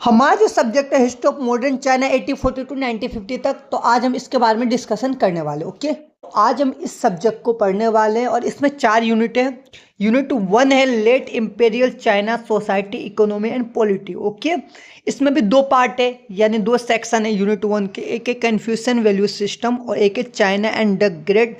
हमारा जो सब्जेक्ट है history of modern China 1840 to 1950 तक, तो आज हम इसके बारे में डिस्कशन करने वाले। ओके, आज हम इस सब्जेक्ट को पढ़ने वाले हैं और इसमें 4 यूनिट है। यूनिट 1 है late imperial China society economy and polity. Okay, इसमें भी 2 पार्ट है, यानी 2 सेक्शन है यूनिट 1 के। एक है कन्फ्यूशन वैल्यू सिस्टम और एक है China and the great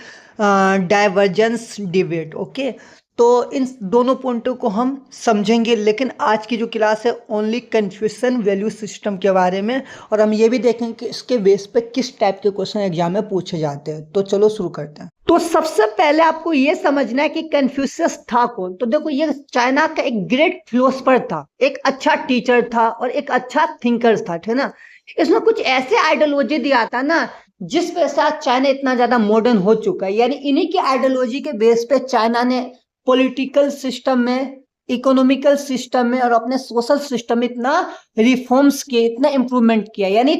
divergence debate. Okay, तो इन दोनों पॉइंटों को हम समझेंगे, लेकिन आज की जो क्लास है ओनली कन्फ्यूशन वैल्यू सिस्टम के बारे में, और हम ये भी देखेंगे कि इसके बेस पे किस टाइप के क्वेश्चन एग्जाम में पूछे जाते हैं। तो चलो शुरू करते हैं। तो सबसे पहले आपको ये समझना है कि कन्फ्यूशियस था कौन। तो देखो, ये चाइना का एक ग्रेट फिलोसफर था, एक अच्छा टीचर था और एक अच्छा थिंकर था, ठीक है ना। इसमें कुछ ऐसे आइडियोलॉजी दिया था ना जिस वजह से आज चाइना इतना ज्यादा मॉडर्न हो चुका है। यानी इन्हीं की आइडियोलॉजी के बेस पे चाइना ने पॉलिटिकल सिस्टम में, इकोनॉमिकल सिस्टम में और अपने सोशल सिस्टम में इतना रिफॉर्म्स किए, इतना इंप्रूवमेंट किया। यानी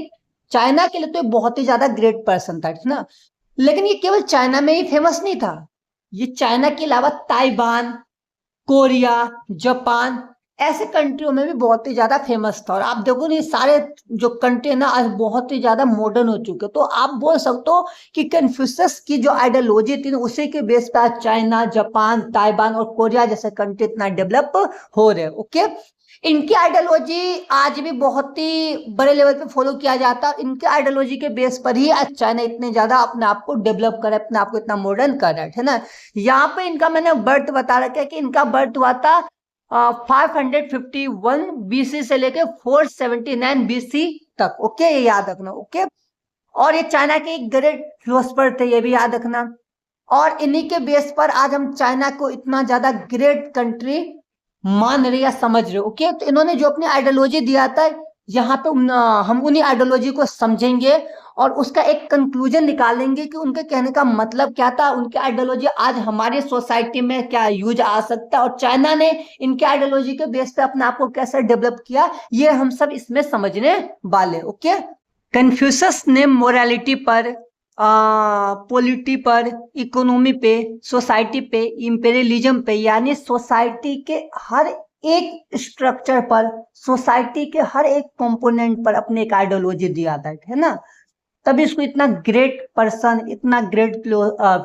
चाइना के लिए तो बहुत ही ज्यादा ग्रेट पर्सन था, ठीक ना। लेकिन ये केवल चाइना में ही फेमस नहीं था, ये चाइना के अलावा ताइवान, कोरिया, जापान ऐसे कंट्रियों में भी बहुत ही ज्यादा फेमस था। और आप देखो ये सारे जो कंट्री है ना आज बहुत ही ज्यादा मॉडर्न हो चुके। तो आप बोल सकते हो कि कन्फ्यूशियस की जो आइडियोलॉजी थी उसी के बेस पर आज चाइना, जापान, ताइवान और कोरिया जैसे कंट्री इतना डेवलप हो रहे हैं। ओके, इनकी आइडियोलॉजी आज भी बहुत ही बड़े लेवल पे फॉलो किया जाता है। इनके आइडियोलॉजी के बेस पर ही आज चाइना इतने ज्यादा अपने आप को डेवलप कर रहा है, अपने आप को इतना मॉडर्न कर रहा है ना। यहाँ पे इनका मैंने बर्थ बता रखा है कि इनका बर्थ हुआ था 551 बीसी से लेके 479 बीसी तक। ओके, ये याद रखना। ओके, और ये चाइना के एक ग्रेट फिलोसफर थे, ये भी याद रखना। और इन्हीं के बेस पर आज हम चाइना को इतना ज्यादा ग्रेट कंट्री मान रहे या समझ रहे। ओके, तो इन्होंने जो अपनी आइडियोलॉजी दिया था यहाँ पे हम उन्हीं आइडियोलॉजी को समझेंगे और उसका एक कंक्लूजन निकालेंगे कि उनके कहने का मतलब क्या था, उनकी आइडियोलॉजी आज हमारी सोसाइटी में क्या यूज आ सकता है और चाइना ने इनके आइडियोलॉजी के बेस पे अपने आप को कैसे डेवलप किया, ये हम सब इसमें समझने वाले। ओके, कन्फ्यूशस ने मोरालिटी पर, पॉलिटी पर, इकोनॉमी पे, सोसाइटी पे, इंपेरियलिज्म पे, यानी सोसाइटी के हर एक स्ट्रक्चर पर, सोसाइटी के हर एक कंपोनेंट पर अपने एक आइडियोलॉजी दिया था, है ना। तभी इसको इतना ग्रेट पर्सन, इतना ग्रेट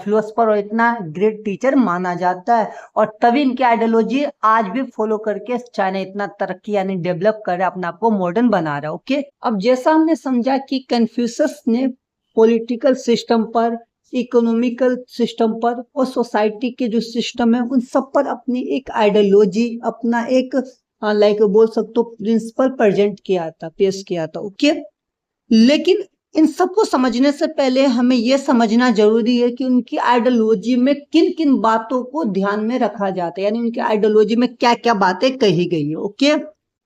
फिलोसफर और इतना ग्रेट टीचर माना जाता है। और तभी इनकी आइडियोलॉजी आज भी फॉलो करके चाइना इतना तरक्की यानी डेवलप कर रहा है, अपने आप को मॉडर्न बना रहा है। ओके, अब जैसा हमने समझा कि कन्फ्यूशस ने पॉलिटिकल सिस्टम पर, इकोनॉमिकल सिस्टम पर और सोसाइटी के जो सिस्टम है उन सब पर अपनी एक आइडियोलॉजी, अपना एक लाइक बोल सकते हो प्रिंसिपल प्रेजेंट किया था, पेश किया था। ओके, लेकिन इन सबको समझने से पहले हमें यह समझना जरूरी है कि उनकी आइडियोलॉजी में किन किन बातों को ध्यान में रखा जाता है, यानी उनकी आइडियोलॉजी में क्या क्या बातें कही गई है। ओके,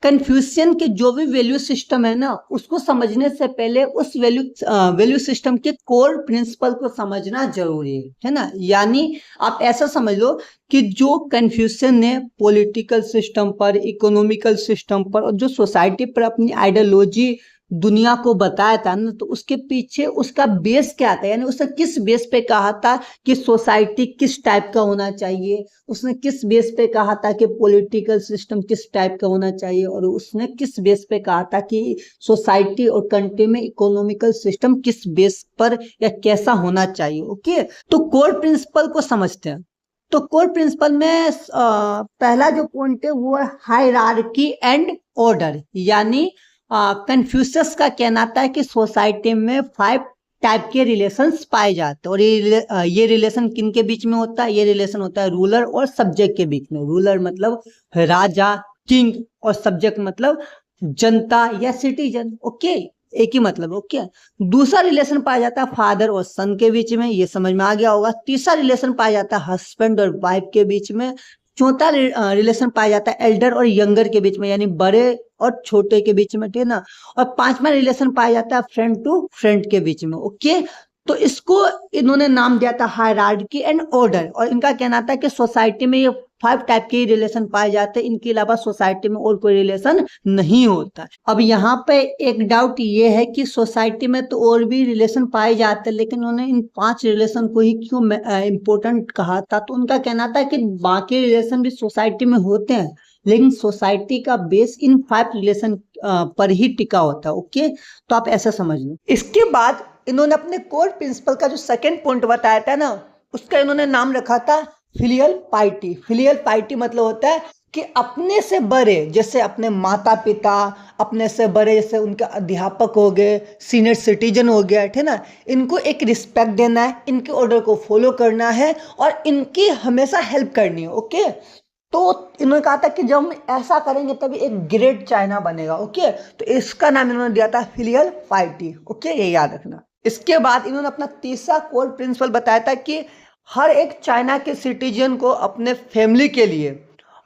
कन्फ्यूशियन के जो भी वैल्यू सिस्टम है ना उसको समझने से पहले उस वैल्यू सिस्टम के कोर प्रिंसिपल को समझना जरूरी है ना। यानी आप ऐसा समझ लो कि जो कन्फ्यूशियन ने पॉलिटिकल सिस्टम पर, इकोनॉमिकल सिस्टम पर और जो सोसाइटी पर अपनी आइडियोलॉजी दुनिया को बताया था ना, तो उसके पीछे उसका बेस क्या था, यानी उसने किस बेस पे कहा था कि सोसाइटी किस टाइप का होना चाहिए, उसने किस बेस पे कहा था कि पॉलिटिकल सिस्टम किस टाइप का होना चाहिए, और उसने किस बेस पे कहा था कि सोसाइटी और कंट्री में इकोनॉमिकल सिस्टम किस बेस पर या कैसा होना चाहिए। ओके, तो कोर प्रिंसिपल को समझते हैं। तो कोर प्रिंसिपल में पहला जो पॉइंट है वो है हायरार्की एंड ऑर्डर। यानी कन्फ्यूशियस का कहना था कि सोसाइटी में 5 टाइप के रिलेशंस पाए जाते हैं, और ये रिलेशन किन के बीच में होता है, ये रिलेशन होता है रूलर और सब्जेक्ट के बीच में। रूलर मतलब राजा, किंग, और सब्जेक्ट मतलब जनता या सिटीजन। ओके, एक ही मतलब। ओके, दूसरा रिलेशन पाया जाता है फादर और सन के बीच में, ये समझ में आ गया होगा। तीसरा रिलेशन पाया जाता है हस्बैंड और वाइफ के बीच में। चौथा रिलेशन पाया जाता है एल्डर और यंगर के बीच में, यानी बड़े और छोटे के बीच में, ठीक है ना। और पांचवा रिलेशन पाया जाता है फ्रेंड टू फ्रेंड के बीच में। ओके, तो इसको इन्होंने नाम दिया था हायरार्की एंड ऑर्डर। और इनका कहना था कि सोसाइटी में ये 5 टाइप के रिलेशन पाए जाते हैं, इनके अलावा सोसाइटी में और कोई रिलेशन नहीं होता। अब यहाँ पे एक डाउट ये है कि सोसाइटी में तो और भी रिलेशन पाए जाते हैं, लेकिन उन्होंने इन 5 रिलेशन को ही क्यों इम्पोर्टेंट कहा था। तो उनका कहना था कि बाकी रिलेशन भी सोसाइटी में होते हैं, लेकिन सोसाइटी का बेस इन 5 रिलेशन पर ही टिका होता है। ओके, तो आप ऐसा समझ लो। इसके बाद इन्होंने अपने कोर प्रिंसिपल का जो सेकंड पॉइंट बताया था ना, उसका इन्होंने नाम रखा था फिलियल पाइटी। फिलियल पाइटी मतलब होता है कि अपने से बड़े, जैसे अपने माता पिता, अपने से बड़े जैसे उनके अध्यापक हो गए, सीनियर सिटीजन हो गया, ठीक है ना, इनको एक रिस्पेक्ट देना है, इनके ऑर्डर को फॉलो करना है और इनकी हमेशा हेल्प करनी है। ओके, तो इन्होंने कहा था कि जब हम ऐसा करेंगे तभी एक ग्रेट चाइना बनेगा। ओके, तो इसका नाम इन्होंने दिया था फिलियल पाइटी। ओके, ये याद रखना। इसके बाद इन्होंने अपना तीसरा कोर प्रिंसिपल बताया था कि हर एक चाइना के सिटीजन को अपने फैमिली के लिए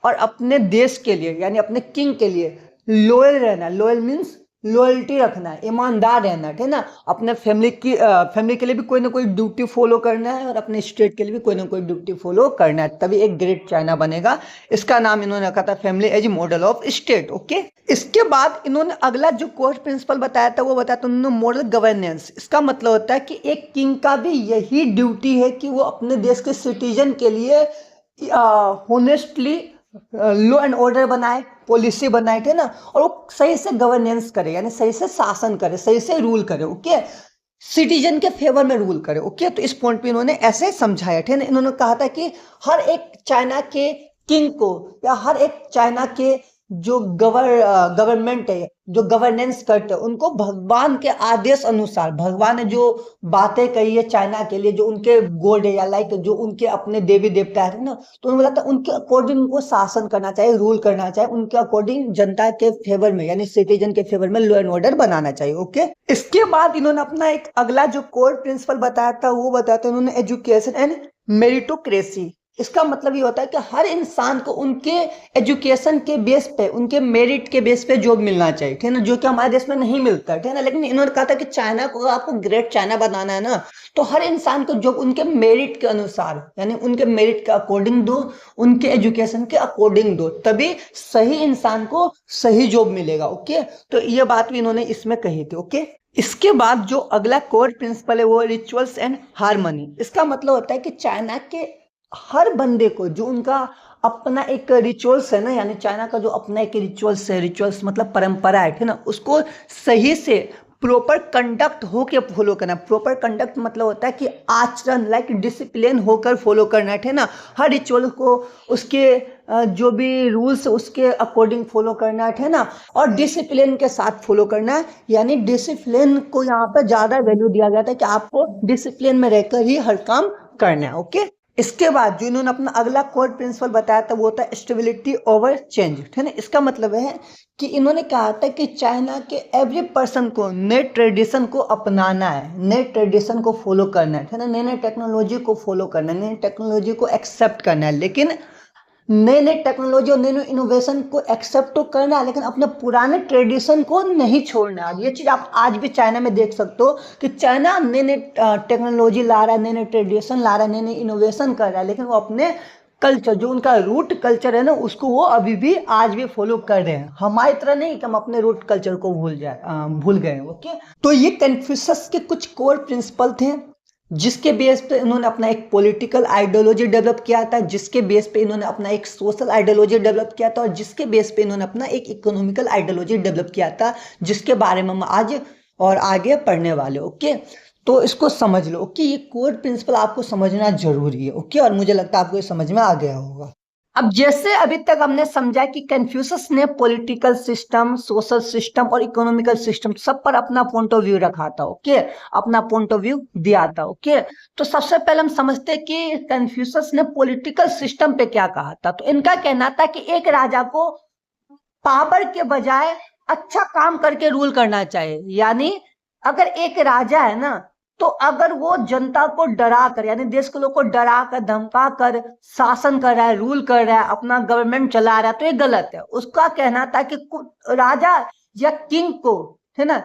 और अपने देश के लिए, यानी अपने किंग के लिए लॉयल रहना। लॉयल मीन्स लॉयल्टी रखना है, ईमानदार रहना, ठीक है ना। अपने फैमिली के लिए भी कोई ना कोई ड्यूटी फॉलो करना है और अपने स्टेट के लिए भी कोई ना कोई ड्यूटी फॉलो करना है, तभी एक ग्रेट चाइना बनेगा। इसका नाम इन्होंने रखा था family as model of state. Okay, इसके बाद इन्होंने अगला जो कोर प्रिंसिपल बताया था वो बताया था उन्होंने मॉडल गवर्नेंस। इसका मतलब होता है कि एक किंग का भी यही ड्यूटी है कि वो अपने देश के सिटीजन के लिए होनेस्टली लॉ एंड ऑर्डर बनाए, पॉलिसी बनाए, थे ना, और वो सही से गवर्नेंस करे, यानी सही से शासन करे, सही से रूल करे। ओके, सिटीजन के फेवर में रूल करे। ओके, तो इस पॉइंट पे इन्होंने ऐसे समझाया, ठीक है। इन्होंने कहा था कि हर एक चाइना के किंग को या हर एक चाइना के जो गवर्नमेंट है, जो गवर्नेंस करते हैं, उनको भगवान के आदेश अनुसार, भगवान ने जो बातें कही है चाइना के लिए, जो उनके गॉड है या लाइक जो उनके अपने देवी देवता है ना, तो उन्होंने बोला था उनके अकॉर्डिंग उनको शासन करना चाहिए, रूल करना चाहिए, उनके अकॉर्डिंग जनता के फेवर में, यानी सिटीजन के फेवर में लॉ एंड ऑर्डर बनाना चाहिए। ओके, इसके बाद इन्होंने अपना एक अगला जो कोर प्रिंसिपल बताया था वो बताया था उन्होंने एजुकेशन एंड मेरिटोक्रेसी। इसका मतलब ये होता है कि हर इंसान को उनके एजुकेशन के बेस पे, उनके मेरिट के बेस पे जॉब मिलना चाहिए, ठीक है ना, जो कि हमारे देश में नहीं मिलता है, ठीक है ना। लेकिन इन्होंने कहा था कि चाइना को आपको ग्रेट चाइना बनाना है ना, तो हर इंसान को जॉब उनके मेरिट के अनुसार, यानी उनके मेरिट के अकॉर्डिंग दो, उनके एजुकेशन के अकॉर्डिंग दो, तभी सही इंसान को सही जॉब मिलेगा। ओके, तो ये बात भी इन्होंने इसमें कही थी। ओके, इसके बाद जो अगला कोर प्रिंसिपल है वो रिचुअल्स एंड हार्मनी। इसका मतलब होता है कि चाइना के हर बंदे को जो उनका अपना एक रिचुअल्स है ना, यानी चाइना का जो अपना एक रिचुअल्स है, रिचुअल्स मतलब परंपरा है, ठीक है ना, उसको सही से प्रॉपर कंडक्ट होके फॉलो करना। प्रॉपर कंडक्ट मतलब होता है कि आचरण, लाइक डिसिप्लिन होकर फॉलो करना है, ठीक है ना। हर रिचुअल को उसके जो भी रूल्स उसके अकॉर्डिंग फॉलो करना है, ठीक है ना, और डिसिप्लिन के साथ फॉलो करना है। यानी डिसिप्लिन को यहाँ पर ज्यादा वैल्यू दिया गया था कि आपको डिसिप्लिन में रहकर ही हर काम करना है। ओके, इसके बाद जो इन्होंने अपना अगला कोर प्रिंसिपल बताया था वो होता है स्टेबिलिटी ओवर चेंज, ठीक है ना। इसका मतलब है कि इन्होंने कहा था कि चाइना के एवरी पर्सन को नए ट्रेडिशन को अपनाना है, नए ट्रेडिशन को फॉलो करना है, ठीक है ना, नए नए टेक्नोलॉजी को फॉलो करना है, नई टेक्नोलॉजी को एक्सेप्ट करना है। लेकिन नए नए टेक्नोलॉजी और नए नए इनोवेशन को एक्सेप्ट तो करना है, लेकिन अपने पुराने ट्रेडिशन को नहीं छोड़ना है। ये चीज़ आप आज भी चाइना में देख सकते हो कि चाइना नए नए टेक्नोलॉजी ला रहा है, नए नए ट्रेडिशन ला रहा है, नए नए इनोवेशन कर रहा है, लेकिन वो अपने कल्चर, जो उनका रूट कल्चर है ना, उसको वो अभी भी आज भी फॉलो कर रहे हैं। हमारी तरह नहीं कि हम अपने रूट कल्चर को भूल गए। ओके, तो ये कन्फ्यूशस के कुछ कोर प्रिंसिपल थे जिसके बेस पे इन्होंने अपना एक पॉलिटिकल आइडियोलॉजी डेवलप किया था, जिसके बेस पे इन्होंने अपना एक सोशल आइडियोलॉजी डेवलप किया था, और जिसके बेस पे इन्होंने अपना एक इकोनॉमिकल आइडियोलॉजी डेवलप किया था, जिसके बारे में हम आज और आगे पढ़ने वाले। ओके, तो इसको समझ लो। ओके, ये कोर प्रिंसिपल आपको समझना जरूरी है। ओके, और मुझे लगता है आपको ये समझ में आ गया होगा। अब जैसे अभी तक हमने समझा कि कन्फ्यूशस ने पॉलिटिकल सिस्टम, सोशल सिस्टम और इकोनॉमिकल सिस्टम सब पर अपना पॉइंट ऑफ व्यू रखा था। ओके, अपना पॉइंट ऑफ व्यू दिया था। ओके, तो सबसे पहले हम समझते हैं कि कन्फ्यूशस ने पॉलिटिकल सिस्टम पे क्या कहा था। तो इनका कहना था कि एक राजा को पावर के बजाय अच्छा काम करके रूल करना चाहिए। यानी अगर एक राजा है ना, तो अगर वो जनता को डरा कर, यानी देश के लोग को डरा कर, धमका कर शासन कर रहा है, रूल कर रहा है, अपना गवर्नमेंट चला रहा है, तो ये गलत है। उसका कहना था कि राजा या किंग को, है ना,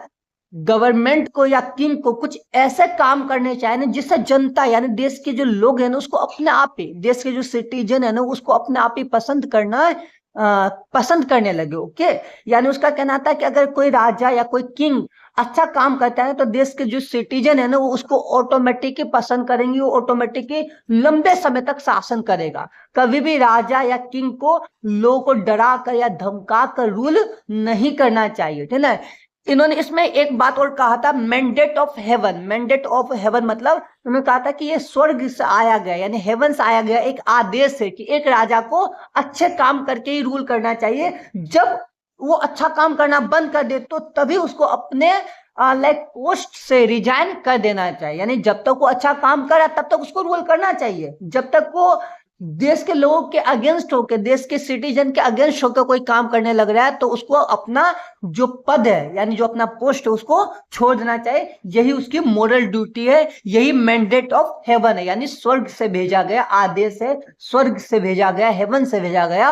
गवर्नमेंट को या किंग को कुछ ऐसे काम करने चाहिए ना जिससे जनता, यानी देश के जो लोग हैं ना, उसको अपने आप ही, देश के जो सिटीजन है ना, उसको अपने आप ही पसंद करना पसंद करने लगे। ओके, यानी उसका कहना था कि अगर कोई राजा या कोई किंग अच्छा काम करता है तो देश के जो सिटीजन है ना वो उसको ऑटोमेटिकली पसंद करेंगे, वो ऑटोमेटिकली लंबे समय तक शासन करेगा। कभी भी राजा या किंग को लोगों को डरा कर या धमका कर रूल नहीं करना चाहिए, ठीक है। इन्होंने इसमें एक बात और कहा था, mandate of haven. Mandate of haven मतलब उन्होंने कहा था कि ये स्वर्ग से आया गया, यानी हेवन से आया गया एक आदेश है कि एक राजा को अच्छे काम करके ही रूल करना चाहिए। जब वो अच्छा काम करना बंद कर दे तो तभी उसको अपने पोस्ट से रिजाइन कर देना चाहिए। यानी जब तक वो अच्छा काम कर रहा तब तक उसको रूल करना चाहिए। जब तक वो देश के लोगों के अगेंस्ट होकर, देश के सिटीजन के अगेंस्ट होकर कोई काम करने लग रहा है तो उसको अपना जो पद है यानी जो अपना पोस्ट है उसको छोड़ देना चाहिए। यही उसकी मोरल ड्यूटी है, यही मैंडेट ऑफ हेवन है, यानी स्वर्ग से भेजा गया आदेश है, स्वर्ग से भेजा गया, हेवन से भेजा गया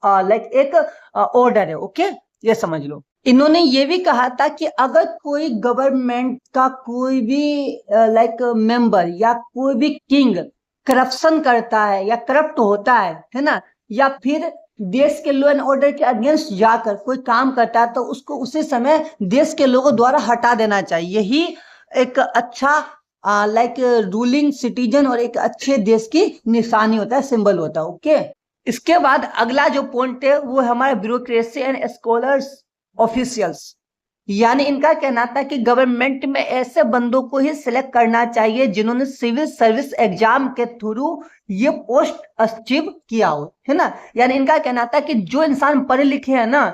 एक ऑर्डर है। ओके, ये समझ लो। इन्होंने ये भी कहा था कि अगर कोई गवर्नमेंट का कोई भी मेंबर या कोई भी किंग करप्शन करता है या करप्ट होता है ना, या फिर देश के लॉ एंड ऑर्डर के अगेंस्ट जाकर कोई काम करता है तो उसको उसी समय देश के लोगों द्वारा हटा देना चाहिए। यही एक अच्छा रूलिंग सिटीजन और एक अच्छे देश की निशानी होता है, सिंबल होता है। ओके, इसके बाद अगला जो पॉइंट है वो हमारे ब्यूरोक्रेसी एंड स्कॉलर्स ऑफिशियल्स, यानी इनका कहना था कि गवर्नमेंट में ऐसे बंदों को ही सिलेक्ट करना चाहिए जिन्होंने सिविल सर्विस एग्जाम के थ्रू ये पोस्ट अचीव किया हो, है ना। यानी इनका कहना था कि जो इंसान पढ़े लिखे हैं ना,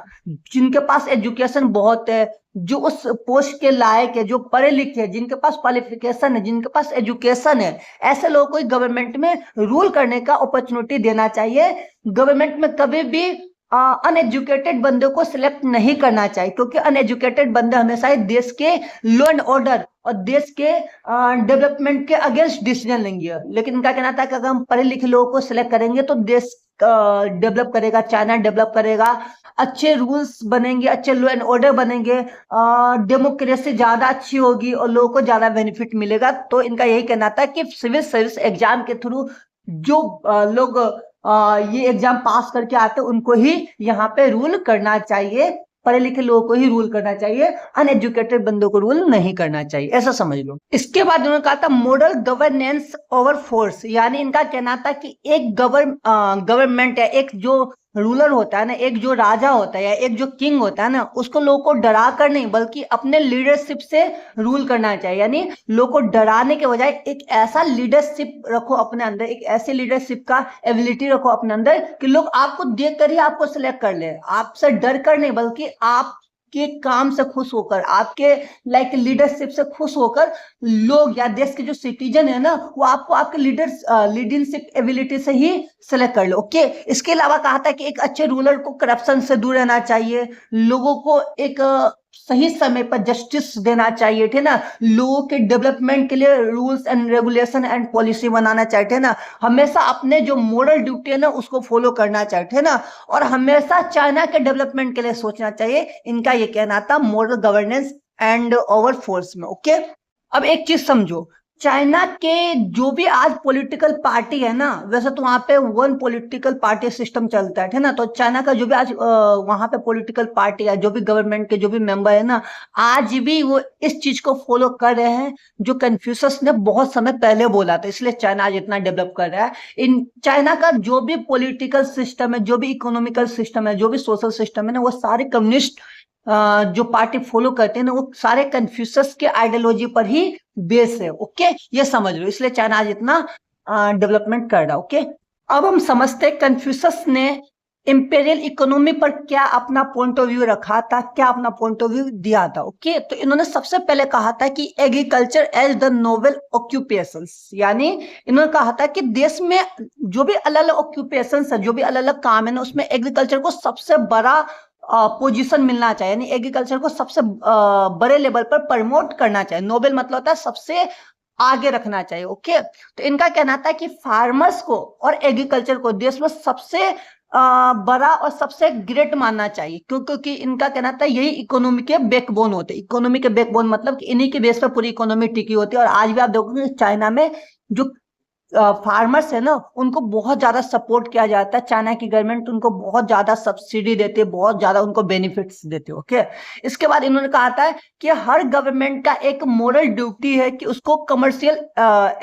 जिनके पास एजुकेशन बहुत है, जो उस पोस्ट के लायक है, जो पढ़े लिखे हैं, जिनके पास क्वालिफिकेशन है, जिनके पास एजुकेशन है, ऐसे लोगों को गवर्नमेंट में रूल करने का अपॉर्चुनिटी देना चाहिए। गवर्नमेंट में कभी भी अनएजुकेटेड बंदे को सिलेक्ट नहीं करना चाहिए, क्योंकि अनएजुकेटेड बंदे हमेशा ही देश के लॉ एंड ऑर्डर और देश के डेवलपमेंट के अगेंस्ट डिसीजन लेंगे। लेकिन इनका कहना था कि अगर हम पढ़े लिखे लोगों को सिलेक्ट करेंगे तो देश डेवलप करेगा, चाइना डेवलप करेगा, अच्छे रूल्स बनेंगे, अच्छे लॉ एंड ऑर्डर बनेंगे, डेमोक्रेसी ज्यादा अच्छी होगी और लोगों को ज्यादा बेनिफिट मिलेगा। तो इनका यही कहना था कि सिविल सर्विस एग्जाम के थ्रू जो लोग ये एग्जाम पास करके आते उनको ही यहाँ पे रूल करना चाहिए, पढ़े लिखे लोगों को ही रूल करना चाहिए, अनएजुकेटेड बंदों को रूल नहीं करना चाहिए, ऐसा समझ लो। इसके बाद उन्होंने कहा था मॉडल गवर्नेंस ओवर फोर्स, यानी इनका कहना था कि एक गवर्नमेंट है, एक जो रूलर होता है ना, एक जो राजा होता है या एक जो किंग होता है ना, उसको लोगों को डरा कर नहीं बल्कि अपने लीडरशिप से रूल करना चाहिए। यानी लोगों को डराने के बजाय एक ऐसा लीडरशिप रखो अपने अंदर, एक ऐसे लीडरशिप का एबिलिटी रखो अपने अंदर कि लोग आपको देख कर ही आपको सिलेक्ट कर ले, आपसे डर कर नहीं बल्कि आप के काम से खुश होकर, आपके लीडरशिप से खुश होकर लोग या देश के जो सिटीजन है ना वो आपको आपके लीडरशिप एबिलिटी से ही सेलेक्ट कर लो। ओके, इसके अलावा कहा था कि एक अच्छे रूलर को करप्शन से दूर रहना चाहिए, लोगों को एक सही समय पर जस्टिस देना चाहिए, ठीक ना, लोगों के डेवलपमेंट के लिए rules and regulation and policy बनाना चाहिए ना, हमेशा अपने जो मोरल ड्यूटी है ना उसको फॉलो करना चाहिए ना, और हमेशा चाइना के डेवलपमेंट के लिए सोचना चाहिए। इनका ये कहना था moral governance and over force में। ओके, अब एक चीज समझो, चाइना के जो भी आज पॉलिटिकल पार्टी है ना, वैसे तो वहां पे वन पॉलिटिकल पार्टी सिस्टम चलता है ना, तो चाइना का जो भी आज वहां पे पॉलिटिकल पार्टी है, जो भी गवर्नमेंट के जो भी मेंबर है ना, आज भी वो इस चीज को फॉलो कर रहे हैं जो कन्फ्यूशस ने बहुत समय पहले बोला था, इसलिए चाइना आज इतना डेवलप कर रहा है। इन चाइना का जो भी पॉलिटिकल सिस्टम है, जो भी इकोनॉमिकल सिस्टम है, जो भी सोशल सिस्टम है ना, वो सारे कम्युनिस्ट जो पार्टी फॉलो करते हैं ना वो सारे कन्फ्यूशस के आइडियोलॉजी पर ही बेस है। ओके, ये समझ लो, इसलिए चाइना आज इतना डेवलपमेंट कर रहा है। ओके, अब हम समझते हैं कन्फ्यूशस ने इंपीरियल इकोनॉमी पर क्या अपना पॉइंट ऑफ व्यू रखा था, क्या अपना पॉइंट ऑफ व्यू दिया था। ओके, तो इन्होंने सबसे पहले कहा था कि agriculture as the noble occupations, यानी इन्होंने कहा था कि देश में जो भी अलग अलग ऑक्यूपेशंस है, जो भी अलग अलग काम है ना, उसमें एग्रीकल्चर को सबसे बड़ा पोजीशन मिलना चाहिए, यानी एग्रीकल्चर को सबसे बड़े लेवल पर प्रमोट करना चाहिए। नोबेल मतलब होता है सबसे आगे रखना चाहिए। ओके, तो इनका कहना था कि फार्मर्स को और एग्रीकल्चर को देश में सबसे बड़ा और सबसे ग्रेट मानना चाहिए, क्योंकि इनका कहना था यही इकोनॉमी के बैकबोन होते हैं। इकोनॉमी के बैकबोन मतलब कि इन्हीं के बेस पर पूरी इकोनॉमी टिकी होती है। और आज भी आप देखोगे चाइना में जो फार्मर्स है ना, उनको बहुत ज्यादा सपोर्ट किया जाता है। चाइना की गवर्नमेंट उनको बहुत ज्यादा सब्सिडी देती है, बहुत ज्यादा उनको बेनिफिट्स देती है। ओके, इसके बाद इन्होंने कहा था कि हर गवर्नमेंट का एक मोरल ड्यूटी है कि उसको कमर्शियल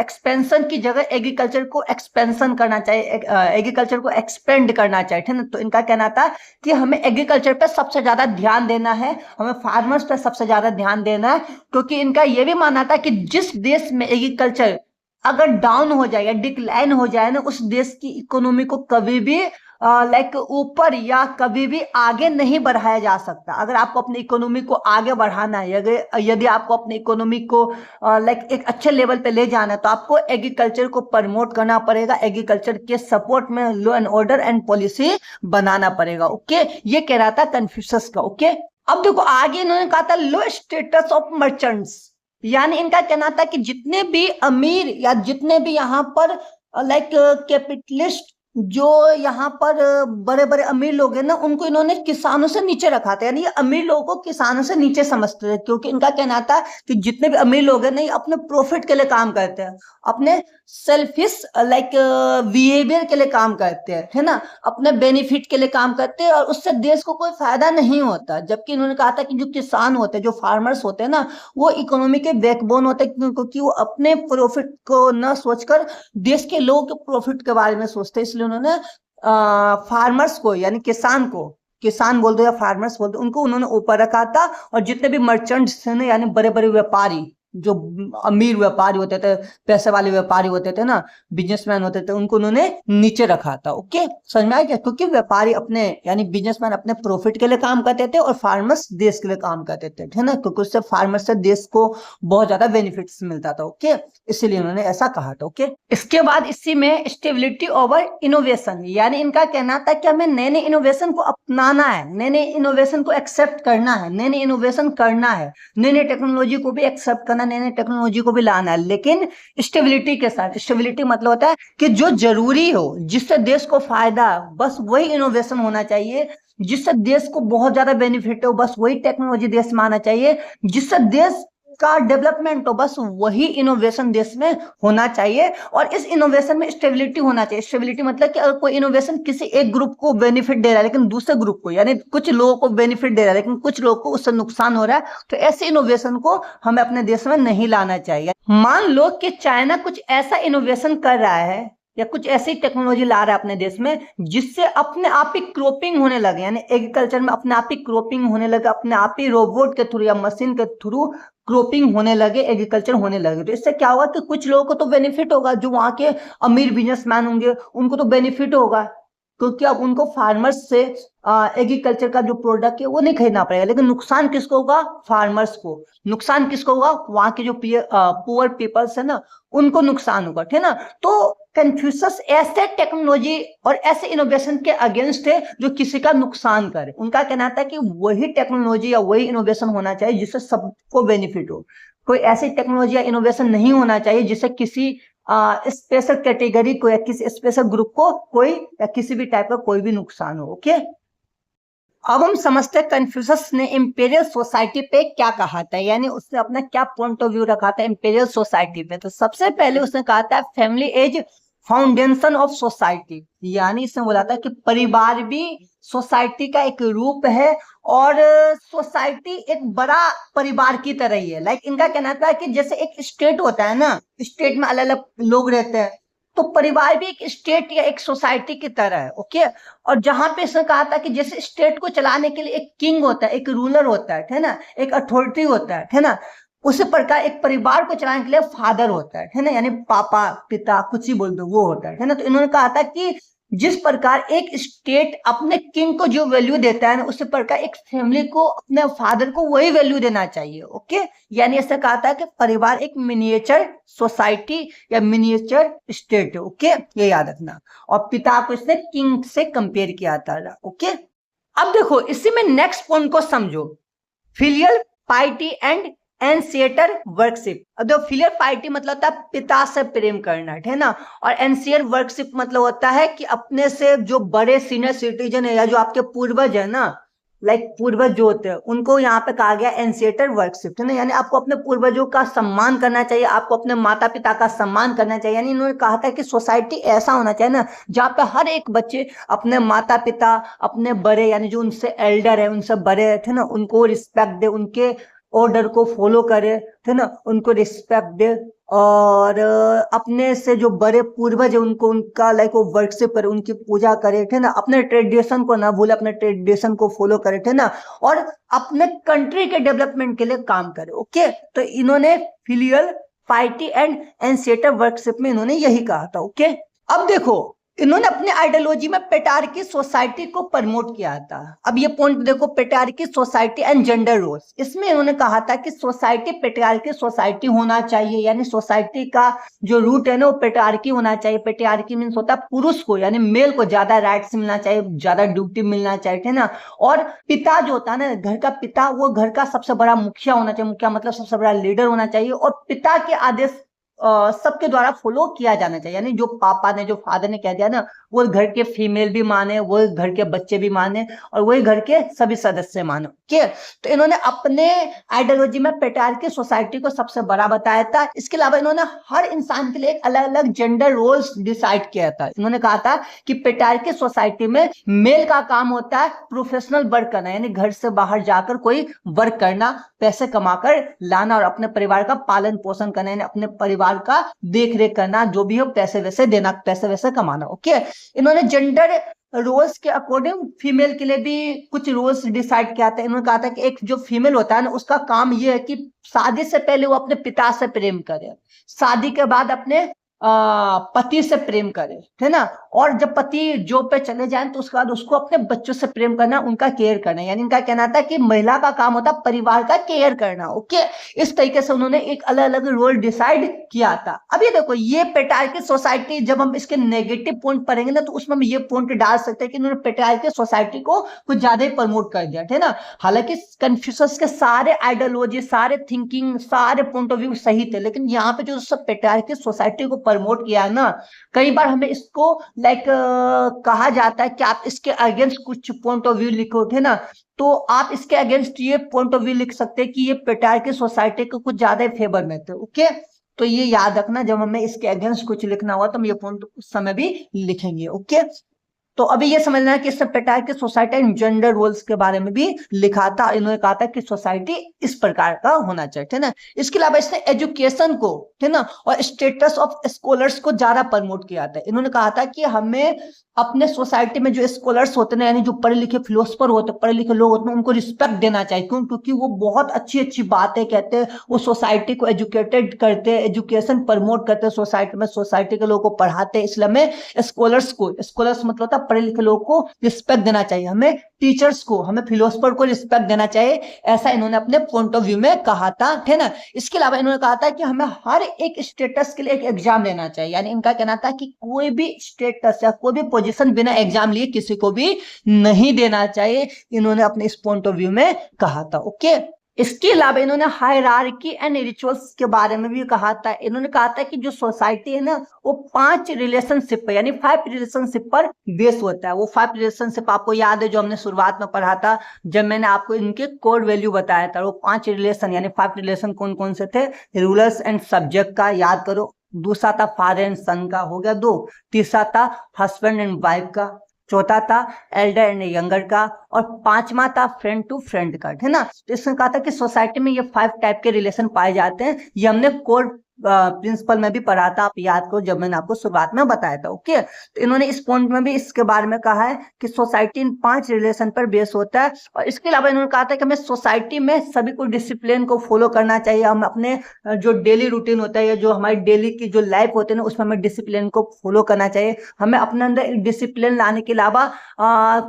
एक्सपेंशन की जगह एग्रीकल्चर को एक्सपेंशन करना चाहिए, एग्रीकल्चर को एक्सपेंड करना चाहिए, ठीक है ना। तो इनका कहना था कि हमें एग्रीकल्चर पे सबसे ज्यादा ध्यान देना है, हमें फार्मर्स पे सबसे ज्यादा ध्यान देना है, क्योंकि इनका यह भी मानना था कि जिस देश में एग्रीकल्चर अगर डाउन हो जाए या डिक्लाइन हो जाए ना, उस देश की इकोनॉमी को कभी भी लाइक ऊपर या कभी भी आगे नहीं बढ़ाया जा सकता। अगर आपको अपनी इकोनॉमी को आगे बढ़ाना है, यदि आपको अपनी इकोनॉमी को लाइक एक अच्छे लेवल पे ले जाना है, तो आपको एग्रीकल्चर को प्रमोट करना पड़ेगा, एग्रीकल्चर के सपोर्ट में law and order and policy बनाना पड़ेगा। ओके, ये कह रहा था कन्फ्यूशस का। ओके, अब देखो आगे इन्होंने कहा था लो स्टेटस ऑफ मर्चेंट्स, यानी इनका कहना था कि जितने भी अमीर या जितने भी यहाँ पर लाइक कैपिटलिस्ट, जो यहाँ पर बड़े बड़े अमीर लोग हैं ना, उनको इन्होंने किसानों से नीचे रखा था, यानी ये अमीर लोगों को किसानों से नीचे समझते थे। क्योंकि इनका कहना था कि जितने भी अमीर लोग हैं ना, ये अपने प्रॉफिट के लिए काम करते हैं, अपने सेल्फिश लाइक बिहेवियर के लिए काम करते हैं, है ना, अपने बेनिफिट के लिए काम करते हैं, और उससे देश को कोई फायदा नहीं होता। जबकि इन्होंने कहा था कि जो किसान होते हैं, जो फार्मर्स होते हैं ना, वो इकोनॉमी के बैकबोन होते हैं, क्योंकि वो अपने प्रॉफिट को न सोचकर देश के लोगों के प्रॉफिट के बारे में सोचते हैं। इसलिए उन्होंने फार्मर्स को, यानी किसान को, किसान बोल दो या फार्मर्स बोल दो, उनको उन्होंने ऊपर रखा था। और जितने भी मर्चेंट्स थे ना, यानी बड़े बड़े व्यापारी, जो अमीर व्यापारी होते थे, पैसे वाले व्यापारी होते थे ना, बिजनेसमैन होते थे, उनको उन्होंने नीचे रखा था। ओके, समझ में आ गया? क्योंकि व्यापारी अपने, यानी बिजनेसमैन अपने प्रॉफिट के लिए काम करते थे, और फार्मर्स देश के लिए काम करते थे, है ना, क्योंकि उससे फार्मर्स से देश को बहुत ज्यादा बेनिफिट्स मिलता था। ओके, इसीलिए उन्होंने ऐसा कहा था। ओके, इसके बाद इसी में स्टेबिलिटी ओवर इनोवेशन, यानी इनका कहना था कि हमें नए नए इनोवेशन को अपनाना है, नए नए इनोवेशन को एक्सेप्ट करना है, नए नए इनोवेशन करना है, नई नई टेक्नोलॉजी को भी एक्सेप्ट करना, नई नई टेक्नोलॉजी को भी लाना है, लेकिन स्टेबिलिटी के साथ। स्टेबिलिटी मतलब होता है कि जो जरूरी हो, जिससे देश को फायदा, बस वही इनोवेशन होना चाहिए। जिससे देश को बहुत ज्यादा बेनिफिट हो, बस वही टेक्नोलॉजी देश में आना चाहिए। जिससे देश का डेवलपमेंट हो, बस वही इनोवेशन देश में होना चाहिए। और इस इनोवेशन में स्टेबिलिटी होना चाहिए। स्टेबिलिटी मतलब कि अगर कोई इनोवेशन किसी एक ग्रुप को बेनिफिट दे रहा है, लेकिन दूसरे ग्रुप को, यानी कुछ लोगों को बेनिफिट दे रहा है, लेकिन कुछ लोगों को उससे नुकसान हो रहा है, तो ऐसे इनोवेशन को हमें अपने देश में नहीं लाना चाहिए। मान लो कि चाइना कुछ ऐसा इनोवेशन कर रहा है, या कुछ ऐसी टेक्नोलॉजी ला रहा है अपने देश में, जिससे अपने आप ही क्रॉपिंग होने लगे, यानी एग्रीकल्चर में अपने आप ही क्रॉपिंग होने लगे, अपने आप ही रोबोट के थ्रू या मशीन के थ्रू क्रॉपिंग होने लगे, एग्रीकल्चर होने लगे। तो इससे क्या होगा कि कुछ लोगों को तो बेनिफिट होगा, जो वहां के अमीर बिजनेसमैन होंगे उनको तो बेनिफिट होगा, क्योंकि अब उनको फार्मर्स से एग्रीकल्चर का जो प्रोडक्ट है वो नहीं खरीदना पड़ेगा। लेकिन नुकसान किसको होगा? फार्मर्स को। नुकसान किसको होगा? वहां के जो पुअर पीपल्स है ना, उनको नुकसान होगा, ठीक है ना। तो कन्फ्यूशस ऐसे टेक्नोलॉजी और ऐसे इनोवेशन के अगेंस्ट है जो किसी का नुकसान करे। उनका कहना था कि वही टेक्नोलॉजी या वही इनोवेशन होना चाहिए जिससे सबको बेनिफिट हो। कोई ऐसी टेक्नोलॉजी या इनोवेशन नहीं होना चाहिए जिससे किसी स्पेशल कैटेगरी को या किसी स्पेशल ग्रुप को कोई या किसी भी टाइप का कोई भी नुकसान हो। ओके, अब हम समझते हैं कन्फ्यूशस ने इंपीरियल सोसाइटी पे क्या कहा था, यानी उसने अपना क्या पॉइंट ऑफ व्यू रखा था इंपीरियल सोसाइटी पे। तो सबसे पहले उसने कहा था family is foundation of society, यानी इसने बोला था कि परिवार भी सोसाइटी का एक रूप है, और सोसाइटी एक बड़ा परिवार की तरह ही है। लाइक इनका कहना था कि जैसे एक स्टेट होता है ना, स्टेट में अलग अलग लोग रहते हैं, तो परिवार भी एक स्टेट या एक सोसाइटी की तरह है। ओके, और जहां पे इसने कहा था कि जैसे स्टेट को चलाने के लिए एक किंग होता है, एक रूलर होता है ना, एक अथॉरिटी होता है ना, उसी प्रकार एक परिवार को चलाने के लिए फादर होता है ना, यानी पापा, पिता, कुछ ही बोल दो, वो होता है ना। तो इन्होंने कहा था कि जिस प्रकार एक स्टेट अपने किंग को जो वैल्यू देता है ना, उसी प्रकार एक फैमिली को अपने फादर को वही वैल्यू देना चाहिए। ओके, यानी ऐसा कहा था कि परिवार एक मिनिएचर सोसाइटी या मिनिएचर स्टेट है। ओके, ये याद रखना। और पिता को इसने किंग से कंपेयर किया था। ओके, अब देखो इसी में नेक्स्ट पॉइंट को समझो, फिलियल पाइटी एंड एनसिएटर वर्कशिप। अब फिलियल पाइटी मतलब होता है पिता से प्रेम करना, है ना, और एनसियर वर्कशिप मतलब होता है कि अपने से जो बड़े सीनियर सिटीजन है या जो आपके पूर्वज है ना, लाइक पूर्वज जो होते हैं उनको यहाँ पे कहा गया एंसेस्टर वर्शिप, है ना, यानी आपको अपने पूर्वजों का सम्मान करना चाहिए, आपको अपने माता पिता का सम्मान करना चाहिए। यानी इन्होंने कहा था कि सोसाइटी ऐसा होना चाहिए ना जहाँ पे हर एक बच्चे अपने माता पिता, अपने बड़े यानी जो उनसे एल्डर है, उनसे बड़े थे ना, उनको रिस्पेक्ट दे, उनके ऑर्डर को फॉलो करे, थे ना, उनको रिस्पेक्ट दे, और अपने से जो बड़े पूर्वज है उनको उनका लाइक वो वर्शिप करे, उनकी पूजा करे, थे ना, अपने ट्रेडिशन को ना भूले, अपने ट्रेडिशन को फॉलो करे, थे ना, और अपने कंट्री के डेवलपमेंट के लिए काम करे। ओके, तो इन्होंने फिलियल पाइटी एंड एंसेस्टर वर्शिप में इन्होंने यही कहा था। ओके, अब देखो इन्होंने अपने आइडियोलॉजी में पेट्रियार्की सोसाइटी को प्रमोट किया था। अब ये पॉइंट देखो, patriarchy society and gender roles, इसमें इन्होंने कहा था कि सोसाइटी पेट्रियार्की सोसाइटी होना चाहिए, यानी सोसाइटी का जो रूट है ना वो पेट्रियार्की होना चाहिए। पेट्रियार्की मीन्स होता है पुरुष को यानी मेल को ज्यादा राइट्स मिलना चाहिए, ज्यादा ड्यूटी मिलना चाहिए, है ना, और पिता जो होता है ना घर का पिता, वो घर का सबसे बड़ा मुखिया होना चाहिए, मुखिया मतलब सबसे बड़ा लीडर होना चाहिए, और पिता के आदेश सबके द्वारा फॉलो किया जाना चाहिए। यानी जो पापा ने, जो फादर ने कह दिया ना, वो घर के फीमेल भी माने, वो घर के बच्चे भी माने, और वही घर के सभी सदस्य माने। ओके, तो इन्होंने अपने आइडियोलॉजी में पेट्रियार्की सोसाइटी को सबसे बड़ा बताया था। इसके अलावा इन्होंने हर इंसान के लिए एक अलग अलग जेंडर रोल्स डिसाइड किया था। इन्होंने कहा था कि पेट्रियार्की सोसाइटी में मेल का काम होता है प्रोफेशनल वर्क करना, यानी घर से बाहर जाकर कोई वर्क करना, पैसे कमाकर लाना और अपने परिवार का पालन पोषण करना, यानी अपने परिवार का देख रेख करना, जो भी हो पैसे वैसे देना, पैसे वैसे कमाना। ओके, इन्होंने जेंडर रोल्स के अकॉर्डिंग फीमेल के लिए भी कुछ रोल्स डिसाइड किया था। इन्होंने कहा था कि एक जो फीमेल होता है ना उसका काम ये है कि शादी से पहले वो अपने पिता से प्रेम करे, शादी के बाद अपने पति से प्रेम करे, है ना, और जब पति जॉब पे चले जाएं तो उसके बाद उसको अपने बच्चों से प्रेम करना, उनका केयर करना। यानी इनका कहना था कि महिला का काम होता है परिवार का केयर करना। ओके, इस तरीके से उन्होंने एक अलग अलग रोल डिसाइड किया था। अब ये देखो, ये पेट्रियार्की सोसाइटी, जब हम इसके नेगेटिव पॉइंट पढ़ेंगे ना तो उसमें हम ये पॉइंट डाल सकते हैं कि इन्होंने पेट्रियार्की सोसाइटी को कुछ ज्यादा ही प्रमोट कर दिया, है ना। हालांकि कन्फ्यूशस के सारे आइडियोलॉजी, सारे थिंकिंग, सारे पॉइंट ऑफ व्यू सही थे, लेकिन यहाँ पे जो सब पेट्रियार्की सोसाइटी को प्रमोट किया है ना, कई बार हमें इसको लाइक कहा जाता है कि आप इसके अगेंस्ट कुछ पॉइंट ऑफ व्यू लिखो, थे ना, तो आप इसके अगेंस्ट ये पॉइंट ऑफ व्यू लिख सकते हैं कि ये पेट्रियार्की सोसाइटी को कुछ ज्यादा फेवर में थे। ओके, तो ये याद रखना, जब हमें इसके अगेंस्ट कुछ लिखना हुआ तो हम ये पॉइंट उस समय भी लिखेंगे। ओके, तो अभी ये समझना है कि इससे patriarchy society and gender roles के बारे में भी लिखा था। इन्होंने कहा था कि सोसाइटी इस प्रकार का होना चाहिए, है ना। इसके अलावा इसने एजुकेशन को, है ना, और स्टेटस ऑफ स्कॉलर्स को ज्यादा प्रमोट किया था। इन्होंने कहा था कि हमें अपने सोसाइटी में जो स्कॉलर्स होते हैं, यानी जो पढ़े लिखे फिलोसफर होते हैं, पढ़े लिखे लोग होते हैं, उनको रिस्पेक्ट देना चाहिए। क्यों? क्योंकि वो बहुत अच्छी अच्छी बातें कहते हैं, वो सोसाइटी को एजुकेटेड करते हैं, एजुकेशन प्रमोट करते हैं सोसाइटी में, सोसाइटी के लोगों को पढ़ाते हैं। इसलिए हमें स्कॉलर्स को, स्कॉलर्स मतलब होता है पढ़े लिखे लोगों को रिस्पेक्ट देना चाहिए, हमें टीचर्स को, हमें फिलोसफर को रिस्पेक्ट देना चाहिए, ऐसा इन्होंने अपने पॉइंट ऑफ व्यू में कहा था, है ना। इसके अलावा इन्होंने कहा था कि हमें हर एक स्टेटस के लिए एक एग्जाम लेना चाहिए। यानी इनका कहना था कि कोई भी स्टेटस या कोई भी पोजीशन बिना एग्जाम लिए किसी को भी नहीं देना चाहिए, इन्होंने अपने इस पॉइंट ऑफ व्यू में कहा था। ओके, इसके अलावा इन्होंने हायरार्की एंड रिचुअल्स के बारे में भी कहा था। इन्होंने कहा था कि जो सोसाइटी है ना वो 5 रिलेशनशिप पर, यानी 5 रिलेशनशिप पर बेस होता है। वो 5 रिलेशनशिप आपको याद है जो हमने शुरुआत में पढ़ा था, जब मैंने आपको इनके कोर वैल्यू बताया था। वो 5 रिलेशन यानी 5 रिलेशन कौन कौन से थे? रूलर्स एंड सब्जेक्ट का याद करो, दूसरा था फादर एंड सन का, हो गया 2, तीसरा था हस्बैंड एंड वाइफ का, चौथा था एल्डर एंड यंगर का, और 5वां था फ्रेंड टू फ्रेंड का, है ना। तो इसने कहा था कि सोसाइटी में ये 5 टाइप के रिलेशन पाए जाते हैं। ये हमने कोर प्रिंसिपल में भी पढ़ा था, आप याद करो, जब मैंने आपको शुरुआत में बताया था। ओके, तो इन्होंने इस पॉइंट में भी इसके बारे में कहा है कि सोसाइटी इन 5 रिलेशन पर बेस होता है। और इसके अलावा इन्होंने कहा था कि हमें सोसाइटी में सभी को डिसिप्लिन को फॉलो करना चाहिए। हम अपने जो डेली रूटीन होता है या जो हमारी डेली की जो लाइफ होती है ना उसमें हमें डिसिप्लिन को फॉलो करना चाहिए। हमें अपने अंदर एक डिसिप्लिन लाने के अलावा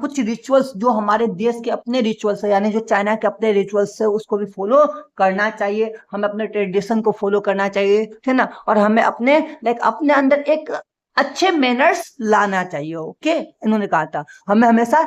कुछ रिचुअल्स जो हमारे देश के अपने रिचुअल्स है, यानी जो चाइना के अपने रिचुअल्स है, उसको भी फॉलो करना चाहिए। हमें अपने ट्रेडिशन को फॉलो करना चाहिए, है ना, और हमें अपने अपने अंदर एक अच्छे मैनर्स लाना चाहिए। ओके, इन्होंने कहा था हमें हमेशा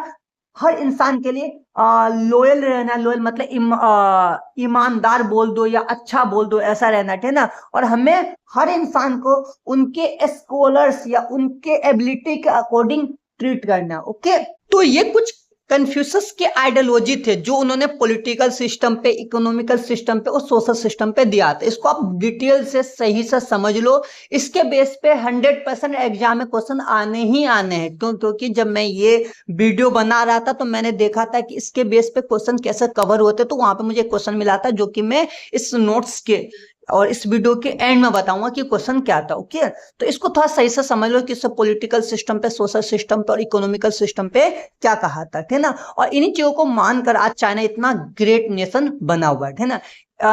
हर इंसान के लिए लॉयल रहना, लॉयल मतलब ईमानदार बोल दो या अच्छा बोल दो, ऐसा रहना, है ना। और हमें हर इंसान को उनके स्कॉलर्स या उनके एबिलिटी के अकॉर्डिंग ट्रीट करना। ओके, तो ये कुछ कन्फ्यूशस के आइडियोलॉजी थे जो उन्होंने पॉलिटिकल सिस्टम पे, इकोनॉमिकल सिस्टम पे और सोशल सिस्टम पे दिया था। इसको आप डिटेल से सही से समझ लो। इसके बेस पे 100% एग्जाम में क्वेश्चन आने ही आने हैं। क्यों? क्योंकि जब मैं ये वीडियो बना रहा था तो मैंने देखा था कि इसके बेस पे क्वेश्चन कैसे कवर होते, तो वहां पे मुझे क्वेश्चन मिला था जो कि मैं इस नोट्स के और इस वीडियो के एंड में बताऊंगा कि क्वेश्चन क्या था। ओके, तो इसको थोड़ा सही से समझ लो कि पॉलिटिकल सिस्टम पे, सोशल सिस्टम पे और इकोनॉमिकल सिस्टम पे क्या कहा था, ठीक है ना। और इन्हीं चीजों को मानकर आज चाइना इतना ग्रेट नेशन बना हुआ है ना।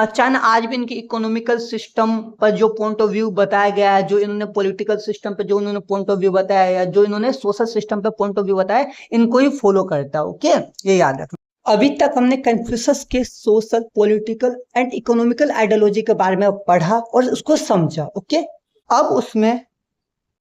चाइना आज भी इनकी इकोनॉमिकल सिस्टम पर जो पॉइंट ऑफ व्यू बताया गया है, जो इन्होंने पॉलिटिकल सिस्टम पे जो उन्होंने पॉइंट ऑफ व्यू बताया है, या जो इन्होंने सोशल सिस्टम पे पॉइंट ऑफ व्यू बताया है, इनको ही फॉलो करता है। ओके, ये याद रखना। अभी तक हमने कन्फ्यूशस के social, political and economical ideology के बारे में पढ़ा और उसको समझा। ओके, अब उसमें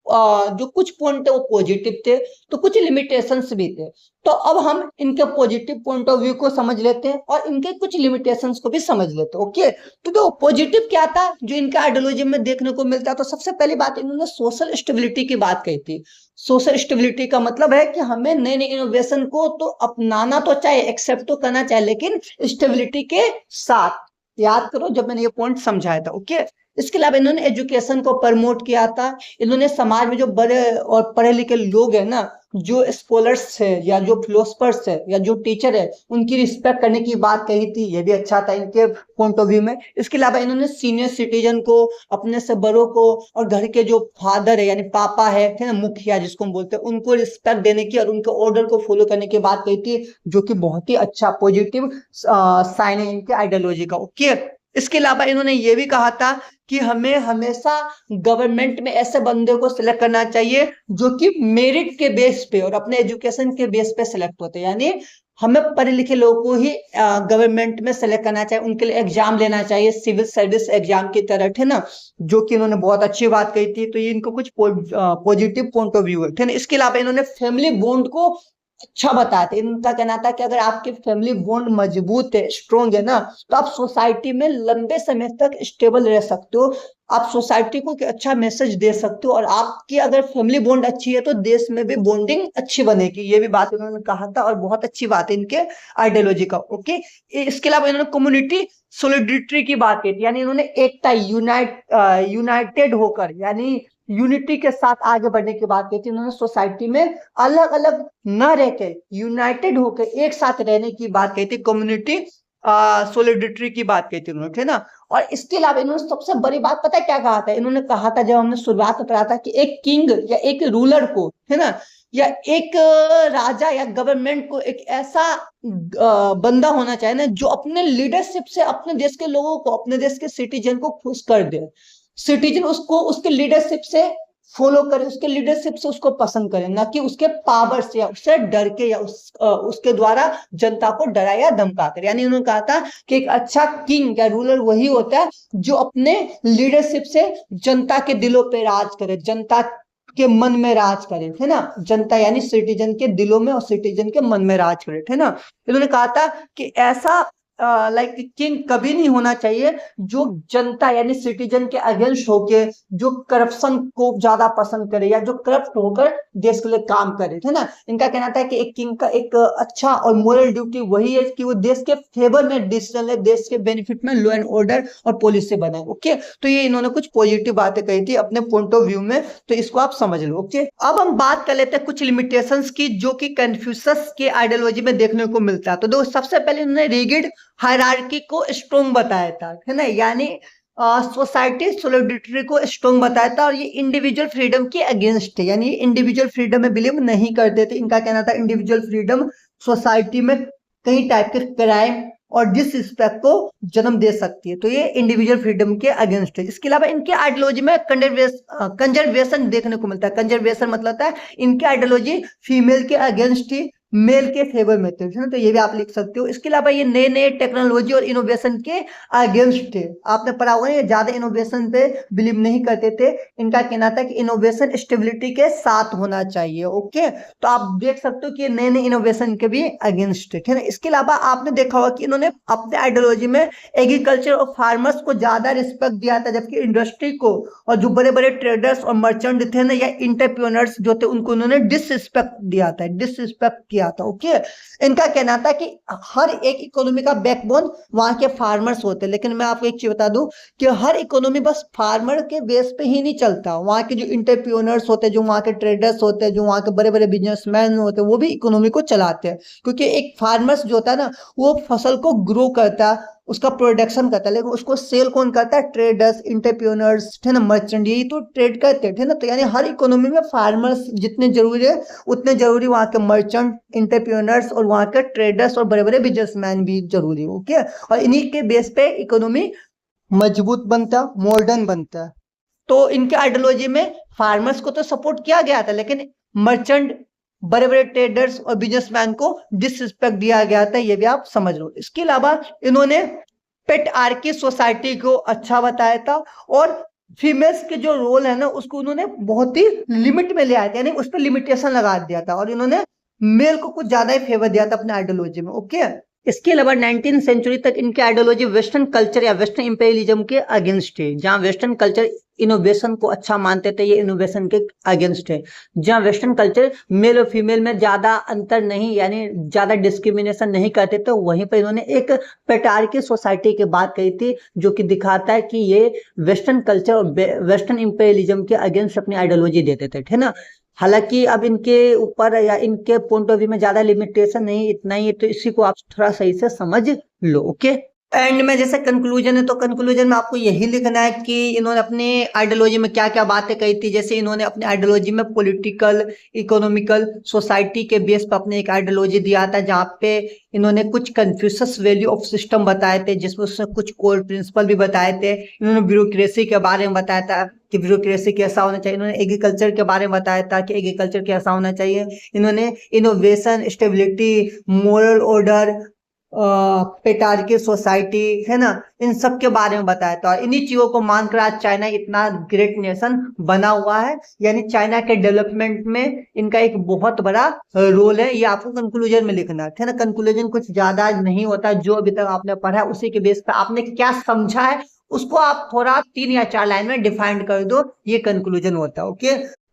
जो कुछ पॉइंट है वो पॉजिटिव थे, तो कुछ लिमिटेशंस भी थे। तो अब हम इनके पॉजिटिव पॉइंट ऑफ व्यू को समझ लेते हैं और इनके कुछ लिमिटेशंस को भी समझ लेते हैं। ओके, तो पॉजिटिव क्या था जो इनका आइडियोलॉजी में देखने को मिलता है? तो सबसे पहली बात, इन्होंने सोशल स्टेबिलिटी की बात कही थी। सोशल स्टेबिलिटी का मतलब है कि हमें नए नए इनोवेशन को तो अपनाना तो चाहिए, एक्सेप्ट तो करना चाहिए, लेकिन स्टेबिलिटी के साथ। याद करो जब मैंने ये पॉइंट समझाया था। ओके, इसके अलावा इन्होंने एजुकेशन को प्रमोट किया था। इन्होंने समाज में जो बड़े और पढ़े लिखे लोग हैं ना, जो स्कॉलर्स है या जो फिलोसफर्स है या जो टीचर है, उनकी रिस्पेक्ट करने की बात कही थी। ये भी अच्छा था इनके पॉइंट ऑफ व्यू में। इसके अलावा इन्होंने सीनियर सिटीजन को, अपने से बड़ों को और घर के जो फादर है यानी पापा है ना, मुखिया जिसको हम बोलते हैं, उनको रिस्पेक्ट देने की और उनके ऑर्डर को फॉलो करने की बात कही थी, जो कि बहुत ही अच्छा पॉजिटिव साइन है इनके आइडियोलॉजी का। ओके, इसके अलावा इन्होंने ये भी कहा था कि हमें हमेशा गवर्नमेंट में ऐसे बंदे को सिलेक्ट करना चाहिए जो कि मेरिट के बेस पे और अपने एजुकेशन के बेस पे सिलेक्ट होते हैं। यानी हमें पढ़े लिखे लोगों को ही गवर्नमेंट में सेलेक्ट करना चाहिए, उनके लिए एग्जाम लेना चाहिए, सिविल सर्विस एग्जाम की तरह, है ना, जो कि इन्होंने बहुत अच्छी बात कही थी। तो ये इनको कुछ पॉजिटिव पॉइंट ऑफ व्यू है ना। इसके अलावा इन्होंने फैमिली बॉन्ड को अच्छा बताया था। इनका कहना था कि अगर आपकी फैमिली बॉन्ड मजबूत है, स्ट्रोंग है ना, तो आप सोसाइटी में लंबे समय तक स्टेबल रह सकते हो, आप सोसाइटी को अच्छा मैसेज दे सकते हो, और आपकी अगर फैमिली बॉन्ड अच्छी है तो देश में भी बॉन्डिंग अच्छी बनेगी। ये भी बात इन्होंने कहा था और बहुत अच्छी बात है इनके आइडियोलॉजी का। ओके, इसके अलावा इन्होंने कम्युनिटी सोलिडिटी की बात की थी। यानी इन्होंने एकता, यूनाइटेड होकर, यानी यूनिटी के साथ आगे बढ़ने की बात की थी। उन्होंने सोसाइटी में अलग अलग न रहकर यूनाइटेड होकर एक साथ रहने की बात कही थी, कम्युनिटी सोलिडिटी की बात कही थी उन्होंने, है ना। और इसके अलावा इन्होंने सबसे बड़ी बात पता है क्या कहा था? इन्होंने कहा था, जब हमने शुरुआत में पढ़ा था, कि एक किंग या एक रूलर को, है ना, या एक राजा या गवर्नमेंट को एक ऐसा बंदा होना चाहिए ना जो अपने लीडरशिप से अपने देश के लोगों को, अपने देश के सिटीजन को खुश कर दे। सिटीजन उसको उसके लीडरशिप से फॉलो करे, उसके लीडरशिप से उसको पसंद करे, ना कि उसके पावर से या उससे डर के या उसके द्वारा जनता को डरा या धमका करे। यानी उन्होंने कहा था कि एक अच्छा किंग या रूलर वही होता है जो अपने लीडरशिप से जनता के दिलों पे राज करे, जनता के मन में राज करे, है ना। जनता यानी सिटीजन के दिलों में और सिटीजन के मन में राज करे, है ना। इन्होंने कहा था कि ऐसा लाइक किंग कभी नहीं होना चाहिए जो जनता यानी सिटीजन के अगेंस्ट होके, जो करप्शन को ज्यादा पसंद करे या जो करप्ट होकर देश के लिए काम करे, है ना। इनका कहना था कि एक किंग का एक अच्छा और मोरल ड्यूटी वही है कि वो देश के फेवर में डिसीजन ले, देश के बेनिफिट में लॉ एंड ऑर्डर और पॉलिसी बनाए। ओके, तो ये इन्होंने कुछ पॉजिटिव बातें कही थी अपने पॉइंट ऑफ व्यू में, तो इसको आप समझ लो। ओके, अब हम बात कर लेते हैं कुछ लिमिटेशंस की जो कि कन्फ्यूशस के आइडियोलॉजी में देखने को मिलता है। तो दो, सबसे पहले इन्होंने रिगिड हायरार्की को स्ट्रोंग बताया था, है ना, यानी सोसाइटी सोलिडिटी को स्ट्रोंग बताया था, और ये इंडिविजुअल फ्रीडम के अगेंस्ट है, यानी इंडिविजुअल फ्रीडम में बिलीव नहीं करते थे। इनका कहना था इंडिविजुअल फ्रीडम सोसाइटी में कई टाइप के क्राइम और डिसरिस्पेक्ट को जन्म दे सकती है, तो ये इंडिविजुअल फ्रीडम के अगेंस्ट है। इसके अलावा इनके आइडियोलॉजी में कंजर्वेशन देखने को मिलता है। कंजर्वेशन मतलब है इनके आइडियोलॉजी फीमेल के अगेंस्ट ही, मेल के फेवर में थे, है ना, तो ये भी आप लिख सकते हो। इसके अलावा ये नए नए टेक्नोलॉजी और इनोवेशन के अगेंस्ट थे। आपने पढ़ा होगा ये ज्यादा इनोवेशन पे बिलीव नहीं करते थे। इनका कहना था कि इनोवेशन स्टेबिलिटी के साथ होना चाहिए। ओके, तो आप देख सकते हो कि नए नए इनोवेशन के भी अगेंस्ट थे, ना। इसके अलावा आपने देखा होगा कि इन्होंने अपने आइडियोलॉजी में एग्रीकल्चर और फार्मर्स को ज्यादा रिस्पेक्ट दिया था, जबकि इंडस्ट्री को और जो बड़े बड़े ट्रेडर्स और मर्चेंट थे ना या इंटरप्रेन्योर्स जो थे उनको उन्होंने डिसरिस्पेक्ट दिया था, डिसरिस्पेक्ट किया था। ओके, इनका कहना था कि हर एक इकोनॉमी का बैकबोन वहां के फार्मर्स होते हैं। लेकिन मैं आपको एक चीज बता दूं कि हर इकोनॉमी बस फार्मर के बेस पे ही नहीं चलता। वहां के जो इंटरप्रेन्योर्स होते हैं, जो वहां के ट्रेडर्स होते हैं, जो वहां के बड़े बड़े बिजनेसमैन होते हैं, वो भी इकोनॉमी को चलाते हैं। क्योंकि एक फार्मर्स जो होता है ना, वो फसल को ग्रो करता है, उसका प्रोडक्शन करता है, लेकिन उसको सेल कौन करता है? ट्रेडर्स, इंटरप्रेन्योर्स, ठीक है ना, मर्चेंट, यही तो ट्रेड करते हैं, ठीक है ना। तो यानी हर इकोनॉमी में फार्मर्स जितने जरूरी है उतने जरूरी वहां के मर्चेंट, इंटरप्रेन्योर्स और वहां के ट्रेडर्स और बड़े बड़े बिजनेसमैन भी जरूरी है। ओके, और इन्हीं के बेस पे इकोनॉमी मजबूत बनता, मॉडर्न बनता है। तो इनके आइडियोलॉजी में फार्मर्स को तो सपोर्ट किया गया था, लेकिन मर्चेंट, बड़े बड़े ट्रेडर्स और बिजनेसमैन को डिसरिस्पेक्ट दिया गया था, ये भी आप समझ लो। इसके अलावा इन्होंने पेट्रार्की सोसाइटी को अच्छा बताया था, और फीमेल्स के जो रोल है ना, उसको उन्होंने बहुत ही लिमिट में ले आया था, यानी उस पर लिमिटेशन लगा दिया था, और इन्होंने मेल को कुछ ज्यादा ही फेवर दिया था अपने आइडियोलॉजी में। ओके, इसके अलावा 19th सेंचुरी तक इनकी आइडियोलॉजी वेस्टर्न कल्चर या वेस्टर्न इंपेरियलिज्म के अगेंस्ट है। जहां वेस्टर्न कल्चर इनोवेशन को अच्छा मानते थे, ये इनोवेशन के अगेंस्ट है। जहां वेस्टर्न कल्चर मेल और फीमेल में ज्यादा अंतर नहीं, यानी ज्यादा डिस्क्रिमिनेशन नहीं करते थे, वहीं पर इन्होंने एक पेट्रार्की सोसाइटी की बात कही थी, जो कि दिखाता है कि ये वेस्टर्न कल्चर और वेस्टर्न इंपेरियलिज्म के अगेंस्ट अपनी आइडियोलॉजी देते थे, ठीक है ना। हालांकि अब इनके ऊपर या इनके पॉइंट ऑफ व्यू में ज्यादा लिमिटेशन नहीं, इतना ही है, तो इसी को आप थोड़ा सही से समझ लो। ओके, एंड में जैसे कंक्लूजन है, तो कंक्लूजन में आपको यही लिखना है कि इन्होंने अपने आइडियोलॉजी में क्या क्या बातें कही थी। जैसे इन्होंने अपने आइडियोलॉजी में पॉलिटिकल, इकोनॉमिकल, सोसाइटी के बेस पर अपने एक आइडियोलॉजी दिया था, जहाँ पे इन्होंने कुछ कन्फ्यूशस वैल्यू ऑफ सिस्टम बताए थे, जिसमें उसने कुछ कोर प्रिंसिपल भी बताए थे। इन्होंने ब्यूरोक्रेसी के बारे में बताया था कि ब्यूरोक्रेसी कैसा होना चाहिए। इन्होंने एग्रीकल्चर के बारे में बताया था कि एग्रीकल्चर कैसा होना चाहिए। इन्होंने innovation, stability, moral order, patriarchy society, है ना, इन सब के बारे में बताया था। और इन्हीं चीजों को मानकर आज चाइना इतना ग्रेट नेशन बना हुआ है, यानी चाइना के डेवलपमेंट में इनका एक बहुत बड़ा रोल है। ये आपको कंक्लूजन में लिखना है, ना। कंक्लूजन कुछ ज्यादा नहीं होता, जो अभी तक आपने पढ़ा है उसी के बेस पर आपने क्या समझा है उसको आप थोड़ा 3 या 4 लाइन में डिफाइन कर दो, ये कंक्लूजन होता है। ओके,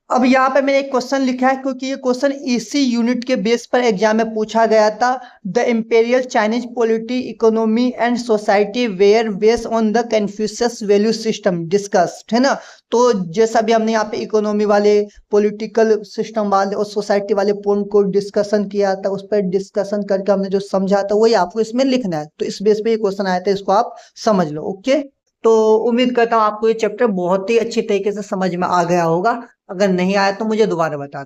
अब यहाँ पे मैंने एक क्वेश्चन लिखा है, क्योंकि ये क्वेश्चन इसी यूनिट के बेस पर एग्जाम में पूछा गया था। The imperial Chinese polity, economy and society were based on the Confucian value system discussed, है ना। तो जैसा भी हमने यहाँ पे इकोनॉमी वाले, पॉलिटिकल सिस्टम वाले और सोसाइटी वाले पॉइंट को डिस्कशन किया था, उस पर डिस्कशन करके हमने जो समझा था वही आपको इसमें लिखना है। तो इस बेस पे ये क्वेश्चन आया था, इसको आप समझ लो। ओके, तो उम्मीद करता हूँ आपको ये चैप्टर बहुत ही अच्छी तरीके से समझ में आ गया होगा। अगर नहीं आया तो मुझे दोबारा बता